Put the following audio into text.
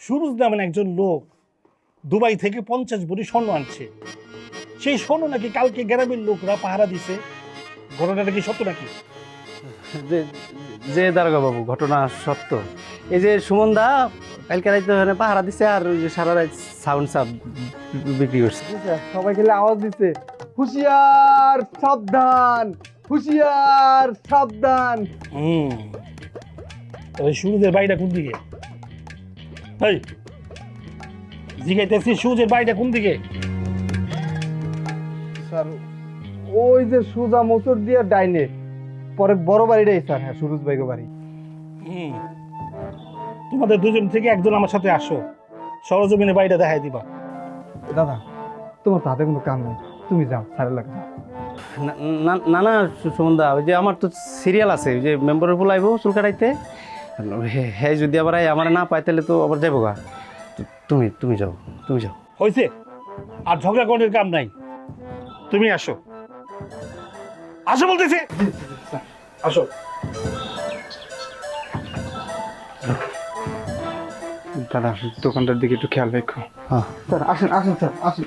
সুরজ নামেন একজন লোক দুবাই থেকে 50 ভরি স্বর্ণ আনছে। সেই স্বর্ণ নাকি কালকে গ্রামের লোকরা পাহারা দিছে। ঘটনাটা কি সত্য নাকি? যে যে দারোগা বাবু, ঘটনা সত্য। এই যে সুমন দা কালকে রাইতে ওখানে পাহারা দিছে, আর ওই যে সারা রাত সাউন্ড সাপ বিক্রি করছে। সবাই খেলে আওয়াজ দিচ্ছে, হুঁশিয়ার সাবধান, হুঁশিয়ার সাবধান। তাহলে সুরজের বাড়িটা কোন দিকে? এই জিগাইতেছি, সুরজের বাড়িটা কোন দিকে? স্যার ওই যে সুজা মোচর দিয়া ডাইনে, পরে বড় বাড়িটাই স্যার। হ্যাঁ, সুরজ ভাইগো বাড়ি। তোমাদের দুজন থেকে একজন আমার সাথে আসো, সরজমিনে বাড়িটা দেখাই দিবা। দাদা, তোমার তো হাতে কোনো কাম নেই, তুমি যাও স্যারের লাগে। না না সুমন দা, ওই যে আমার তো সিরিয়াল আছে, ওই যে মেম্বারের ফুল আইব চুল কাটাইতে। হ্যাঁ যদি আবার আমার না পাই তাহলে তো আবার যাবো গা। তুমি যাও, তুমি যাও। হয়েছে, আর ঝগড়া করার কাম নাই। তুমি আসো, আসো বলতেছি, আসো। দাদা, দোকানটার দিকে একটু খেয়াল রেখো। হ্যাঁ স্যার আসেন, আসেন স্যার, আসেন।